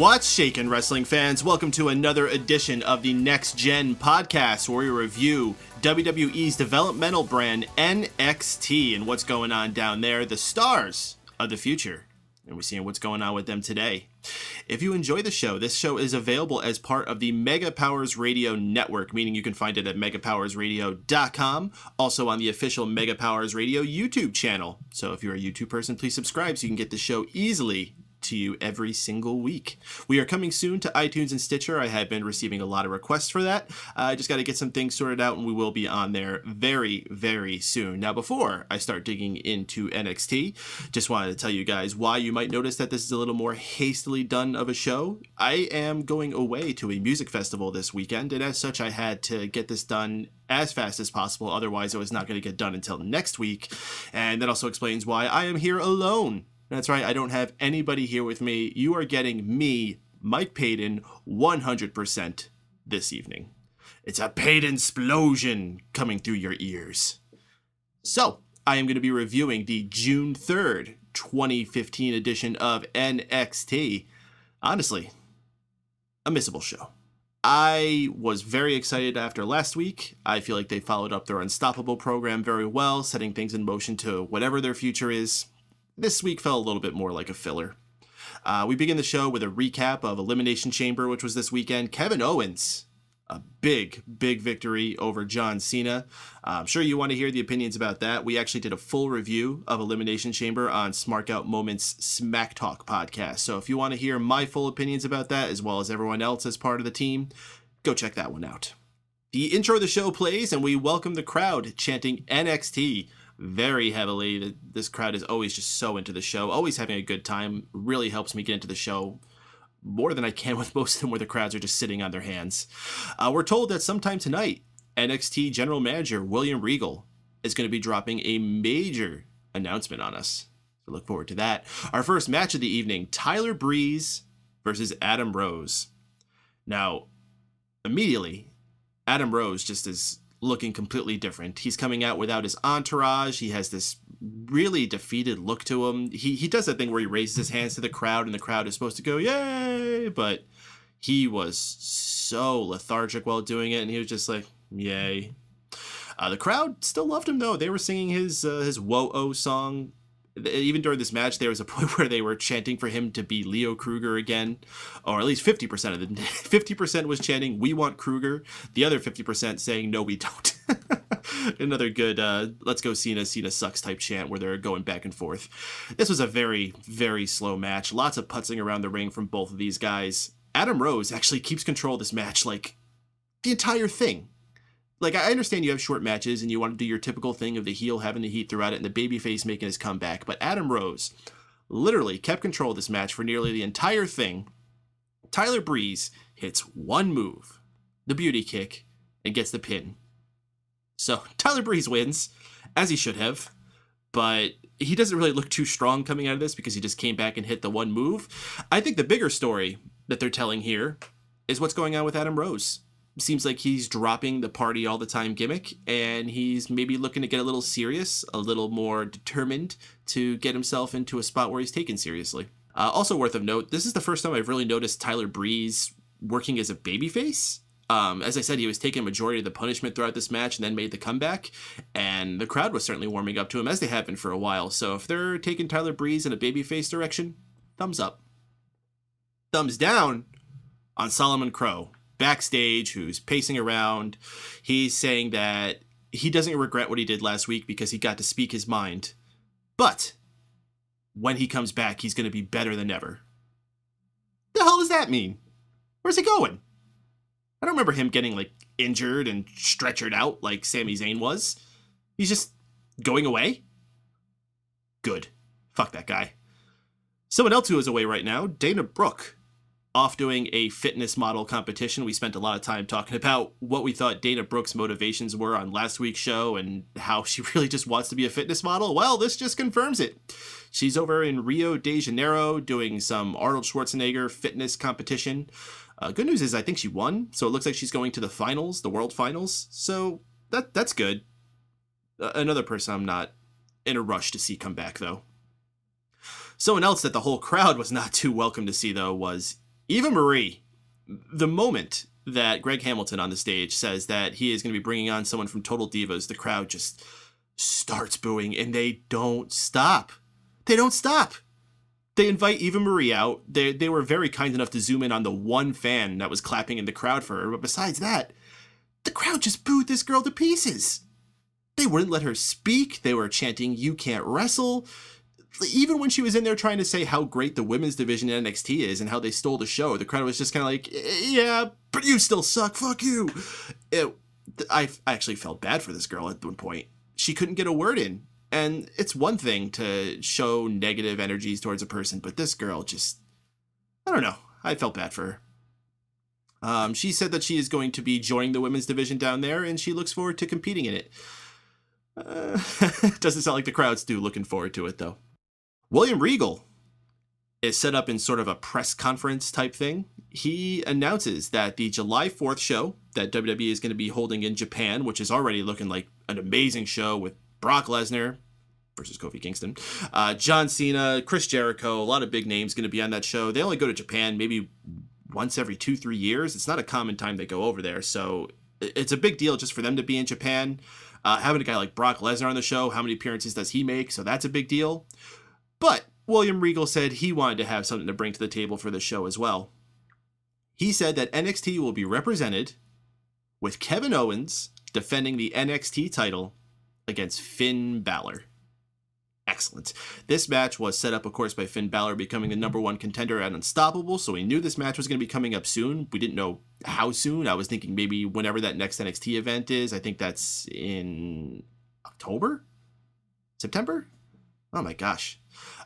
What's shakin', wrestling fans? Welcome to another edition of the Next Gen podcast, where we review WWE's developmental brand NXT and what's going on down there, the stars of the future. And we're seeing what's going on with them today. If you enjoy the show, this show is available as part of the Mega Powers Radio Network, meaning you can find it at megapowersradio.com, also on the official Mega Powers Radio YouTube channel. So if you're a YouTube person, please subscribe so you can get the show easily to you every single week. We are coming soon to iTunes and Stitcher. I have been receiving a lot of requests for that. I just got to get some things sorted out, and we will be on there very, very soon. Now, before I start digging into NXT, just wanted to tell you guys why you might notice that this is a little more hastily done of a show. I am going away to a music festival this weekend, and as such, I had to get this done as fast as possible. Otherwise, it was not going to get done until next week. And that also explains why I am here alone. That's right, I don't have anybody here with me. You are getting me, Mike Paden, 100% this evening. It's a Paden explosion coming through your ears. So, I am going to be reviewing the June 3rd, 2015 edition of NXT. Honestly, a missable show. I was very excited after last week. I feel like they followed up their Unstoppable program very well, setting things in motion to whatever their future is. This week felt a little bit more like a filler. We begin the show with a recap of Elimination Chamber, which was this weekend. Kevin Owens, a big, big victory over John Cena. I'm sure you want to hear the opinions about that. We actually did a full review of Elimination Chamber on Smark Out Moments Smack Talk podcast. So if you want to hear my full opinions about that, as well as everyone else as part of the team, go check that one out. The intro of the show plays, and we welcome the crowd chanting NXT very heavily. This crowd is always just so into the show, always having a good time. Really helps me get into the show more than I can with most of them, where the crowds are just sitting on their hands. We're told that sometime tonight, NXT General Manager William Regal is going to be dropping a major announcement on us. So look forward to that. Our first match of the evening, Tyler Breeze versus Adam Rose. Now, immediately, Adam Rose just is looking completely different. He's coming out without his entourage. He has this really defeated look to him. He does that thing where he raises his hands to the crowd, and the crowd is supposed to go, yay! But he was so lethargic while doing it, and he was just like, yay. The crowd still loved him, though. They were singing his Whoa-Oh song. Even during this match, there was a point where they were chanting for him to be Leo Kruger again, or at least 50% of them. 50% was chanting, "We want Kruger." The other 50% saying, "No, we don't." Another good "Let's go Cena, Cena sucks" type chant where they're going back and forth. This was a very, very slow match. Lots of putzing around the ring from both of these guys. Adam Rose actually keeps control of this match like the entire thing. Like, I understand you have short matches and you want to do your typical thing of the heel having the heat throughout it and the babyface making his comeback, but Adam Rose literally kept control of this match for nearly the entire thing. Tyler Breeze hits one move, the beauty kick, and gets the pin. So Tyler Breeze wins, as he should have, but he doesn't really look too strong coming out of this because he just came back and hit the one move. I think the bigger story that they're telling here is what's going on with Adam Rose. Seems like he's dropping the party all the time gimmick, and he's maybe looking to get a little serious, a little more determined to get himself into a spot where he's taken seriously. Also worth of note, this is the first time I've really noticed Tyler Breeze working as a babyface. As I said, he was taking a majority of the punishment throughout this match and then made the comeback, and the crowd was certainly warming up to him, as they have been for a while. So if they're taking Tyler Breeze in a babyface direction, thumbs up. Thumbs down on Solomon Crowe. Backstage, who's pacing around. He's saying that he doesn't regret what he did last week because he got to speak his mind. But when he comes back, he's going to be better than ever. The hell does that mean? Where's he going? I don't remember him getting, like, injured and stretchered out like Sami Zayn was. He's just going away? Good. Fuck that guy. Someone else who is away right now, Dana Brooke. Off doing a fitness model competition. We spent a lot of time talking about what we thought Dana Brooke's motivations were on last week's show and how she really just wants to be a fitness model. Well, this just confirms it. She's over in Rio de Janeiro doing some Arnold Schwarzenegger fitness competition. Good news is I think she won, so it looks like she's going to the finals, the world finals. So that's good. Another person I'm not in a rush to see come back, though. Someone else that the whole crowd was not too welcome to see, though, was Eva Marie, the moment that Greg Hamilton on the stage says that he is going to be bringing on someone from Total Divas, the crowd just starts booing, and they don't stop. They don't stop. They invite Eva Marie out. They were very kind enough to zoom in on the one fan that was clapping in the crowd for her, but besides that, the crowd just booed this girl to pieces. They wouldn't let her speak. They were chanting, "You can't wrestle." Even when she was in there trying to say how great the women's division in NXT is and how they stole the show, the crowd was just kind of like, "Yeah, but you still suck. Fuck you." I actually felt bad for this girl at one point. She couldn't get a word in. And it's one thing to show negative energies towards a person, but this girl just, I don't know. I felt bad for her. She said that she is going to be joining the women's division down there, and she looks forward to competing in it. Doesn't sound like the crowd's too looking forward to it, though. William Regal is set up in sort of a press conference type thing. He announces that the July 4th show that WWE is going to be holding in Japan, which is already looking like an amazing show with Brock Lesnar versus Kofi Kingston, John Cena, Chris Jericho, a lot of big names going to be on that show. They only go to Japan maybe once every 2-3 years. It's not a common time they go over there, so it's a big deal just for them to be in Japan. Having a guy like Brock Lesnar on the show, how many appearances does he make? So that's a big deal. But William Regal said he wanted to have something to bring to the table for the show as well. He said that NXT will be represented with Kevin Owens defending the NXT title against Finn Balor. Excellent. This match was set up, of course, by Finn Balor becoming the #1 contender at Unstoppable, so we knew this match was going to be coming up soon. We didn't know how soon. I was thinking maybe whenever that next NXT event is. I think that's in October? September? Oh my gosh.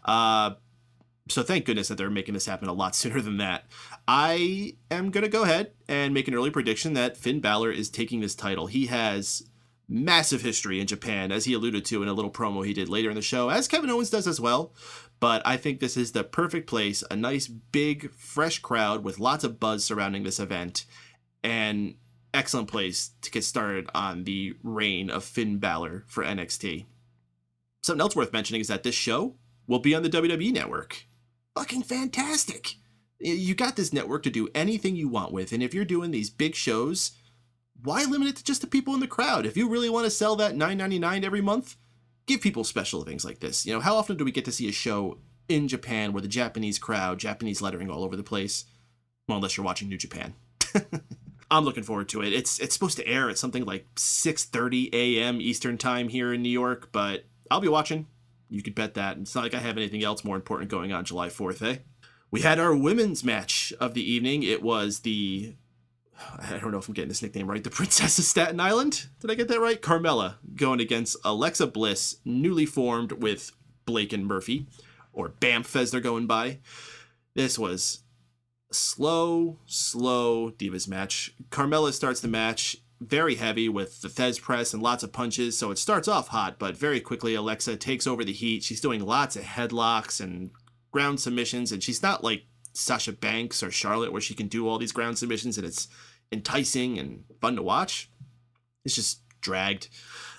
So thank goodness that they're making this happen a lot sooner than that. I am going to go ahead and make an early prediction that Finn Balor is taking this title. He has massive history in Japan, as he alluded to in a little promo he did later in the show, as Kevin Owens does as well. But I think this is the perfect place, a nice, big, fresh crowd with lots of buzz surrounding this event, and excellent place to get started on the reign of Finn Balor for NXT. Something else worth mentioning is that this show will be on the WWE Network. Fucking fantastic! You got this network to do anything you want with, and if you're doing these big shows, why limit it to just the people in the crowd? If you really want to sell that $9.99 every month, give people special things like this. You know, how often do we get to see a show in Japan with a Japanese crowd, Japanese lettering all over the place? Well, unless you're watching New Japan. I'm looking forward to it. It's supposed to air at something like 6:30 a.m. Eastern time here in New York, but I'll be watching. You could bet that. It's not like I have anything else more important going on July 4th, eh? We had our women's match of the evening. It was the, I don't know if I'm getting this nickname right, the Princess of Staten Island? Did I get that right? Carmella going against Alexa Bliss, newly formed with Blake and Murphy, or BAMF as they're going by. This was a slow Divas match. Carmella starts the match very heavy with the Fez press and lots of punches, so it starts off hot, but very quickly Alexa takes over the heat. She's doing lots of headlocks and ground submissions, and she's not like Sasha Banks or Charlotte where she can do all these ground submissions and it's enticing and fun to watch. It's just dragged.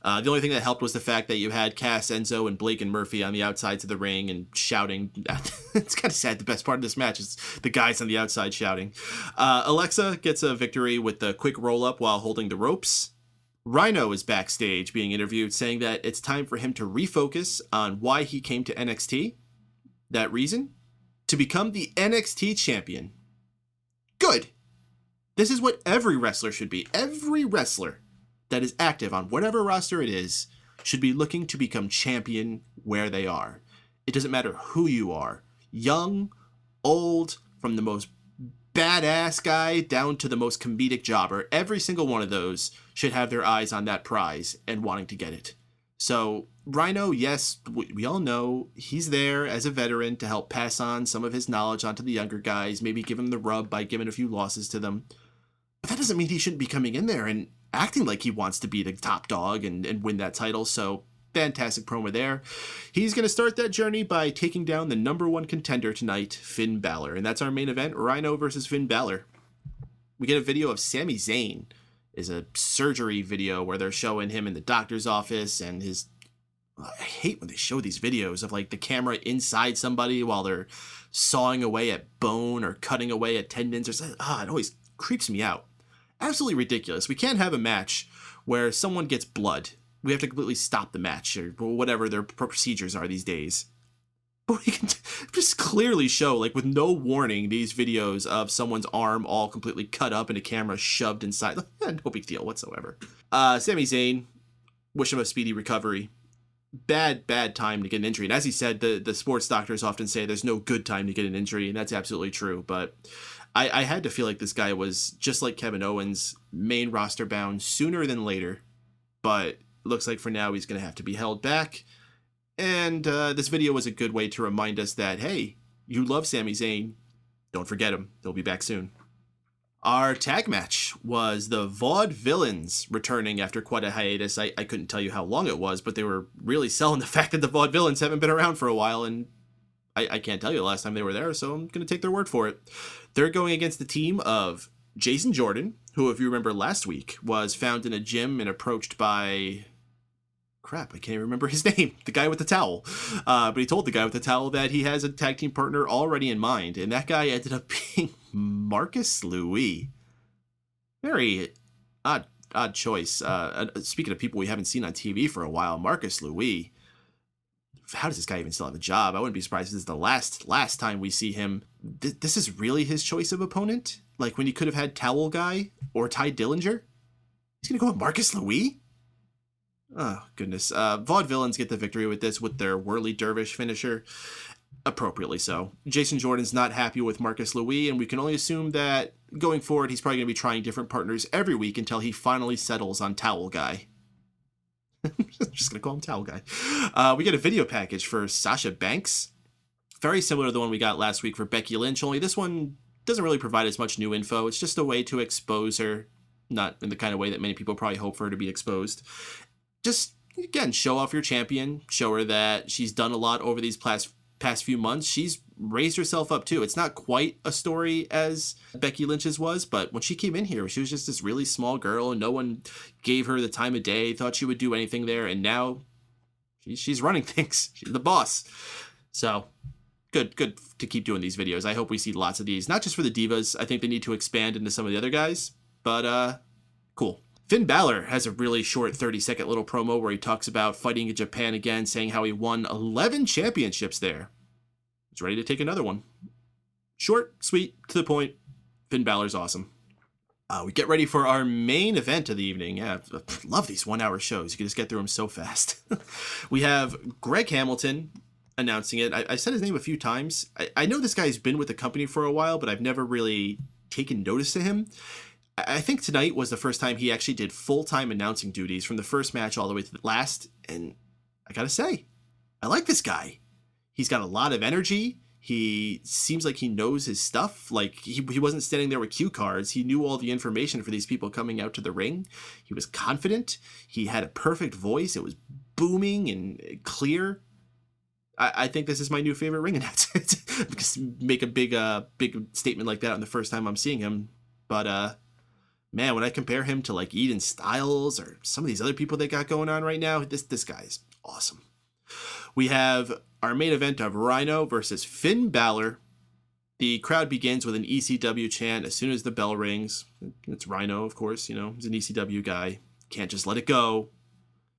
The only thing that helped was the fact that you had Cass, Enzo, and Blake and Murphy on the outsides of the ring and shouting. It's kind of sad. The best part of this match is the guys on the outside shouting. Alexa gets a victory with the quick roll-up while holding the ropes. Rhyno is backstage being interviewed, saying that it's time for him to refocus on why he came to NXT. That reason? To become the NXT champion. Good. This is what every wrestler should be. Every wrestler that is active on whatever roster it is should be looking to become champion where they are. It doesn't matter who you are. Young, old, from the most badass guy down to the most comedic jobber. Every single one of those should have their eyes on that prize and wanting to get it. So Rhyno, yes, we all know he's there as a veteran to help pass on some of his knowledge onto the younger guys, maybe give him the rub by giving a few losses to them. But that doesn't mean he shouldn't be coming in there and acting like he wants to be the top dog and win that title. So fantastic promo there. He's going to start that journey by taking down the #1 contender tonight, Finn Balor. And that's our main event, Rhyno versus Finn Balor. We get a video of Sami Zayn. Is a surgery video where they're showing him in the doctor's office and his I hate when they show these videos of like the camera inside somebody while they're sawing away at bone or cutting away at tendons or something. It always creeps me out. Absolutely ridiculous. We can't have a match where someone gets blood. We have to completely stop the match or whatever their procedures are these days. But we can just clearly show, like with no warning, these videos of someone's arm all completely cut up and a camera shoved inside. No big deal whatsoever. Sami Zayn, wish him a speedy recovery. Bad time to get an injury. And as he said, the sports doctors often say there's no good time to get an injury, and that's absolutely true. But I had to feel like this guy was just like Kevin Owens, main roster bound sooner than later. But looks like for now he's going to have to be held back. And this video was a good way to remind us that, hey, you love Sami Zayn. Don't forget him. He'll be back soon. Our tag match was the Vaudevillians returning after quite a hiatus. I couldn't tell you how long it was, but they were really selling the fact that the Vaudevillians haven't been around for a while, and I can't tell you the last time they were there, so I'm going to take their word for it. They're going against the team of Jason Jordan, who, if you remember last week, was found in a gym and approached by... Crap, I can't even remember his name. The guy with the towel. But he told the guy with the towel that he has a tag team partner already in mind, and that guy ended up being Marcus Louie. Very odd choice. Speaking of people we haven't seen on TV for a while, Marcus Louie. How does this guy even still have a job? I wouldn't be surprised if this is the last time we see him. This is really his choice of opponent? Like when he could have had Towel Guy or Ty Dillinger? He's going to go with Marcus Louie? Oh, goodness. Vaudevillains get the victory with this with their Whirly Dervish finisher. Appropriately so. Jason Jordan's not happy with Marcus Louie, and we can only assume that going forward, he's probably going to be trying different partners every week until he finally settles on Towel Guy. Just going to call him Towel Guy. We get a video package for Sasha Banks. Very similar to the one we got last week for Becky Lynch, only this one doesn't really provide as much new info. It's just a way to expose her, not in the kind of way that many people probably hope for her to be exposed. Just, again, show off your champion. Show her that she's done a lot over these past few months. She's raised herself up, too. It's not quite a story as Becky Lynch's was, but when she came in here, she was just this really small girl, and no one gave her the time of day, thought she would do anything there, and now she's running things. She's the boss. So, good to keep doing these videos. I hope we see lots of these, not just for the divas. I think they need to expand into some of the other guys, but cool. Finn Balor has a really short 30-second little promo where he talks about fighting in Japan again, saying how he won 11 championships there. He's ready to take another one. Short, sweet, to the point. Finn Balor's awesome. We get ready for our main event of the evening. Yeah, I love these one-hour shows. You can just get through them so fast. We have Greg Hamilton announcing it. I said his name a few times. I know this guy's been with the company for a while, but I've never really taken notice to him. I think tonight was the first time he actually did full-time announcing duties from the first match all the way to the last, and I gotta say, I like this guy. He's got a lot of energy. He seems like he knows his stuff. Like, he wasn't standing there with cue cards. He knew all the information for these people coming out to the ring. He was confident. He had a perfect voice. It was booming and clear. I think this is my new favorite ring announcer. Make a big statement like that on the first time I'm seeing him. But, man, when I compare him to like Eden Styles or some of these other people they got going on right now, this guy's awesome. We have our main event of Rhyno versus Finn Balor. The crowd begins with an ECW chant as soon as the bell rings. It's Rhyno, of course, he's an ECW guy. Can't just let it go.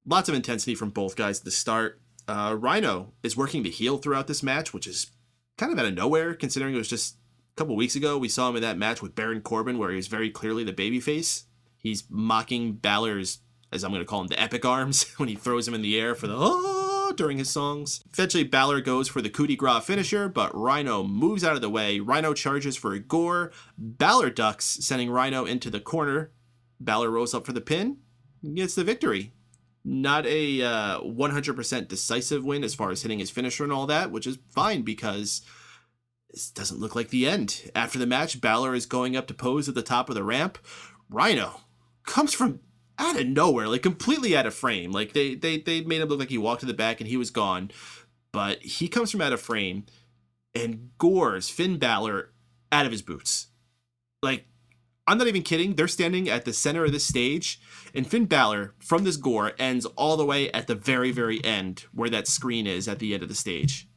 Lots of intensity from both guys at the start. Rhyno is working the heel throughout this match, which is kind of out of nowhere, considering it was just a couple weeks ago we saw him in that match with Baron Corbin, where he was very clearly the babyface. He's mocking Balor's, as I'm going to call him, the epic arms, when he throws him in the air for the during his songs. Eventually, Balor goes for the coup de grace finisher, but Rhyno moves out of the way. Rhyno charges for a gore. Balor ducks, sending Rhyno into the corner. Balor rolls up for the pin, gets the victory. Not a 100% decisive win as far as hitting his finisher and all that, which is fine because this doesn't look like the end. After the match, Balor is going up to pose at the top of the ramp. Rhyno comes from out of nowhere, like completely out of frame. Like they made him look like he walked to the back and he was gone. But he comes from out of frame and gores Finn Balor out of his boots. Like, I'm not even kidding. They're standing at the center of the stage, and Finn Balor, from this gore, ends all the way at the very, very end, where that screen is at the end of the stage.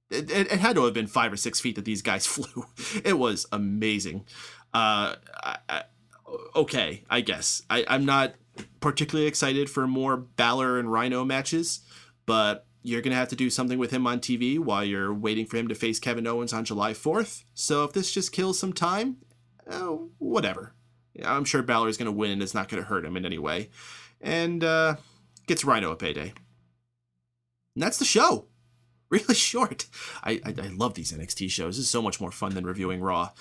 It had to have been 5 or 6 feet that these guys flew. It was amazing. Okay, I guess. I'm not particularly excited for more Balor and Rhyno matches, but you're going to have to do something with him on TV while you're waiting for him to face Kevin Owens on July 4th. So if this just kills some time, whatever. I'm sure Balor is going to win and it's not going to hurt him in any way. And gets Rhyno a payday. And that's the show. Really short. I love these NXT shows. This is so much more fun than reviewing Raw.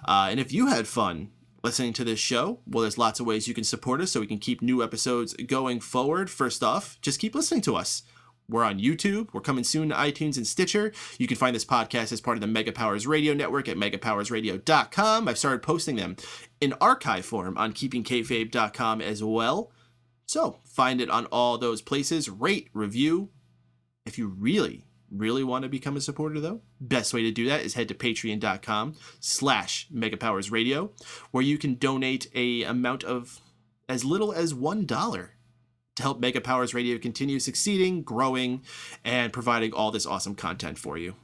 And if you had fun listening to this show, well, there's lots of ways you can support us so we can keep new episodes going forward. First off, just keep listening to us. We're on YouTube. We're coming soon to iTunes and Stitcher. You can find this podcast as part of the Mega Powers Radio Network at megapowersradio.com. I've started posting them in archive form on keepingkayfabe.com as well. So find it on all those places. Rate, review. If you really want to become a supporter, though, best way to do that is head to patreon.com/megapowersradio, where you can donate a amount of as little as $1 to help Mega Powers Radio continue succeeding, growing, and providing all this awesome content for you.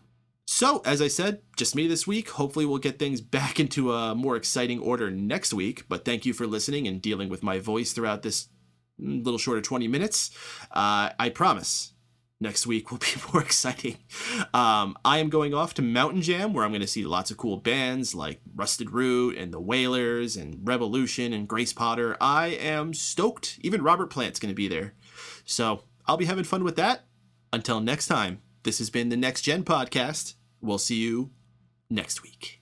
So, as I said, just me this week. Hopefully we'll get things back into a more exciting order next week, but thank you for listening and dealing with my voice throughout this little short of 20 minutes. I promise next week will be more exciting. I am going off to Mountain Jam, where I'm going to see lots of cool bands like Rusted Root and the Wailers and Revolution and Grace Potter. I am stoked. Even Robert Plant's going to be there. So I'll be having fun with that. Until next time, this has been the Next Gen Podcast. We'll see you next week.